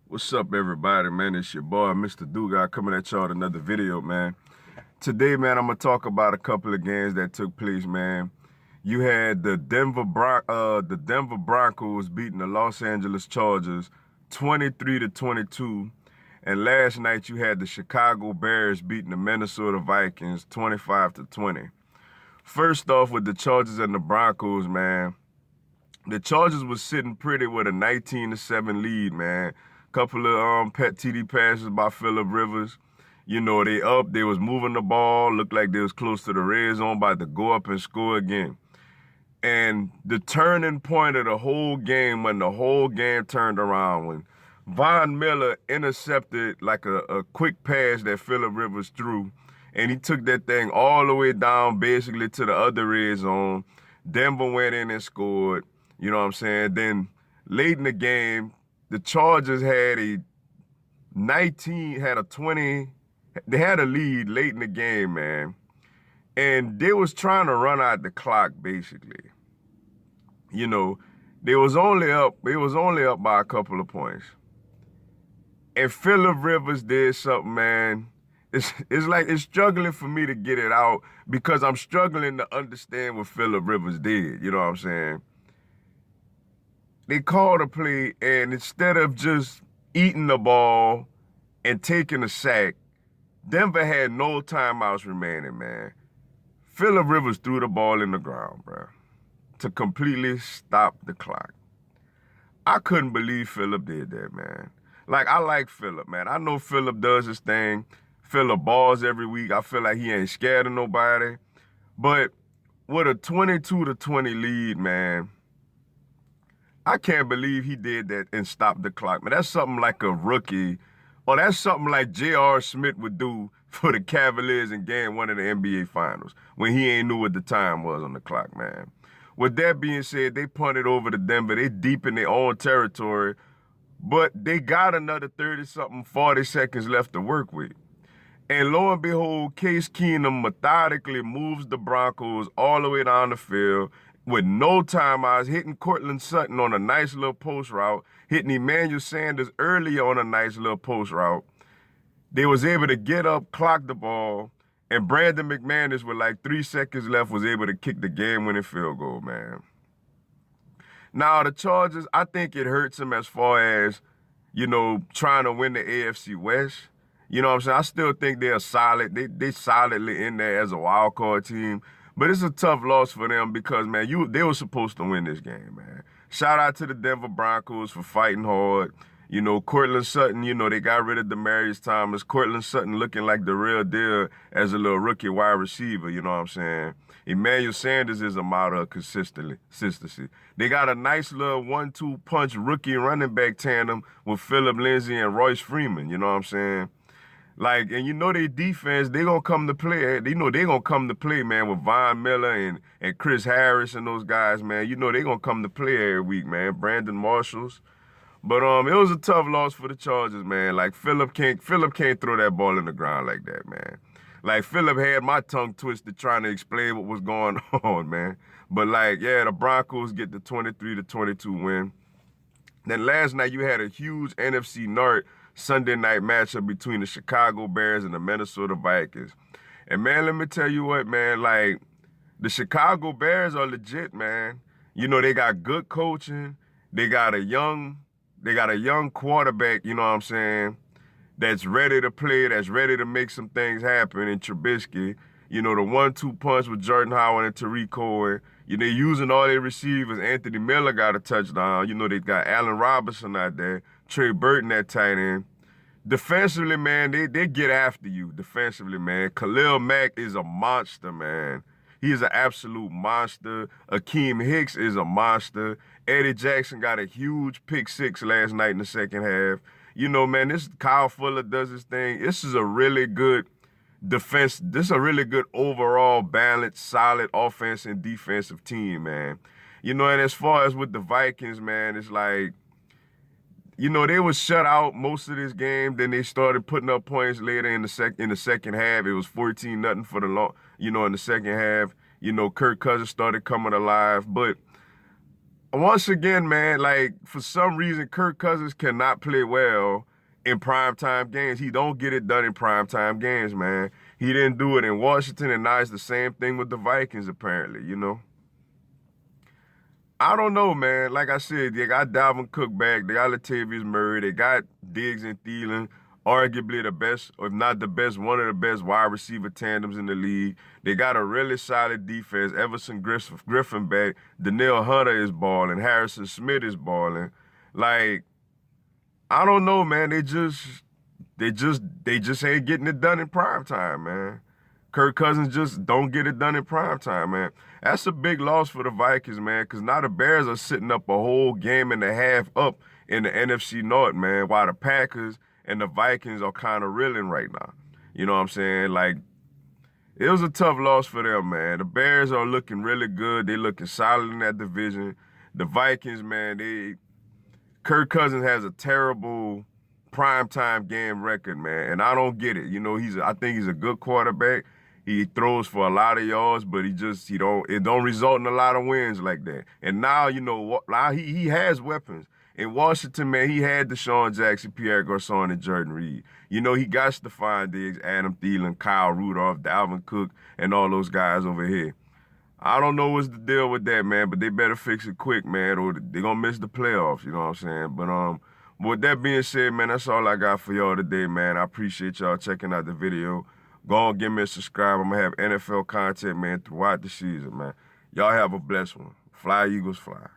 What's up, everybody, man? It's your boy, Mr. Dugai, coming at y'all with another video, man. Today, man, I'm gonna talk about a couple of games that took place, man. You had the Denver Broncos beating the Los Angeles Chargers 23 to 22, and last night you had the Chicago Bears beating the Minnesota Vikings 25 to 20. First off, with the Chargers and the Broncos, man. The Chargers was sitting pretty with a 19 to 7 lead, man. Couple of pet TD passes by Phillip Rivers. You know, they was moving the ball, looked like they was close to the red zone, about to go up and score again. And the turning point of the whole game, when the whole game turned around, when Von Miller intercepted like a quick pass that Phillip Rivers threw, and he took that thing all the way down basically to the other red zone. Denver went in and scored. You know what I'm saying? Then late in the game, the Chargers had a 20, they had a lead late in the game, man. And they was trying to run out the clock, basically. You know, they was only up by a couple of points. And Phillip Rivers did something, man. It's struggling for me to get it out because I'm struggling to understand what Phillip Rivers did. You know what I'm saying? They called a play, and instead of just eating the ball and taking a sack, Denver had no timeouts remaining, man. Phillip Rivers threw the ball in the ground, bro, to completely stop the clock. I couldn't believe Phillip did that, man. Like, I like Phillip, man. I know Phillip does his thing. Phillip balls every week. I feel like he ain't scared of nobody. But with a 22 to 20 lead, man, I can't believe he did that and stopped the clock, man. That's something like a rookie, or that's something like J.R. Smith would do for the Cavaliers in game one of the NBA Finals when he ain't knew what the time was on the clock, man. With that being said, they punted over to Denver. They deep in their own territory, but they got another 30-something, 40 seconds left to work with. And lo and behold, Case Keenum methodically moves the Broncos all the way down the field with no timeouts, hitting Courtland Sutton on a nice little post route, hitting Emmanuel Sanders early on a nice little post route. They was able to get up, clock the ball, and Brandon McManus with like 3 seconds left was able to kick the game-winning field goal, man. Now, the Chargers, I think it hurts them as far as, trying to win the AFC West. You know what I'm saying? I still think they're solid. They solidly in there as a wild card team. But it's a tough loss for them because, man, they were supposed to win this game, man. Shout out to the Denver Broncos for fighting hard. Courtland Sutton, they got rid of Demaryius Thomas. Courtland Sutton looking like the real deal as a little rookie wide receiver, you know what I'm saying? Emmanuel Sanders is a model of consistency. They got a nice little 1-2 punch rookie running back tandem with Phillip Lindsay and Royce Freeman, you know what I'm saying? Like, and their defense, they gonna come to play. They gonna come to play, man, with Von Miller and Chris Harris and those guys, man. They gonna come to play every week, man. Brandon Marshalls. But it was a tough loss for the Chargers, man. Like Phillip can't throw that ball in the ground like that, man. Like Phillip had my tongue twisted trying to explain what was going on, man. But like, yeah, the Broncos get the 23 to 22 win. Then last night you had a huge NFC North Sunday night matchup between the Chicago Bears and the Minnesota Vikings. And man, let me tell you what, man, like the Chicago Bears are legit, man. They got good coaching. They got a young quarterback, you know what I'm saying, that's ready to play, that's ready to make some things happen in Trubisky. The 1-2 punch with Jordan Howard and Tariq Cohen. They using all their receivers. Anthony Miller got a touchdown. They got Allen Robinson out there. Trey Burton at tight end. Defensively, man, they get after you. Defensively, man. Khalil Mack is a monster, man. He is an absolute monster. Akeem Hicks is a monster. Eddie Jackson got a huge pick six last night in the second half. Man, this Kyle Fuller does his thing. This is a really good defense. This is a really good overall balanced, solid offense and defensive team, man. And as far as with the Vikings, man, it's like, they was shut out most of this game. Then they started putting up points later in the second half. It was 14-0 for the in the second half. Kirk Cousins started coming alive. But once again, man, like for some reason, Kirk Cousins cannot play well in primetime games. He don't get it done in primetime games, man. He didn't do it in Washington, and now it's the same thing with the Vikings, apparently, you know. I don't know, man. Like I said, they got Dalvin Cook back. They got Latavius Murray. They got Diggs and Thielen, arguably the best, or if not the best, one of the best wide receiver tandems in the league. They got a really solid defense. Everson Griffin back. Danielle Hunter is balling. Harrison Smith is balling. Like, I don't know, man. They just ain't getting it done in prime time, man. Kirk Cousins just don't get it done in prime time, man. That's a big loss for the Vikings, man, because now the Bears are sitting up a whole game and a half up in the NFC North, man, while the Packers and the Vikings are kind of reeling right now. You know what I'm saying? Like, it was a tough loss for them, man. The Bears are looking really good. They looking solid in that division. The Vikings, man, Kirk Cousins has a terrible primetime game record, man, and I don't get it. You know, I think he's a good quarterback. He throws for a lot of yards, but it don't result in a lot of wins like that. And now, you know, now he has weapons. In Washington, man, he had Deshaun Jackson, Pierre Garçon, and Jordan Reed. You know, he got Stephon Diggs, Adam Thielen, Kyle Rudolph, Dalvin Cook, and all those guys over here. I don't know what's the deal with that, man, but they better fix it quick, man, or they're going to miss the playoffs, you know what I'm saying? But with that being said, man, that's all I got for y'all today, man. I appreciate y'all checking out the video. Go on, give me a subscribe. I'm going to have NFL content, man, throughout the season, man. Y'all have a blessed one. Fly, Eagles, fly.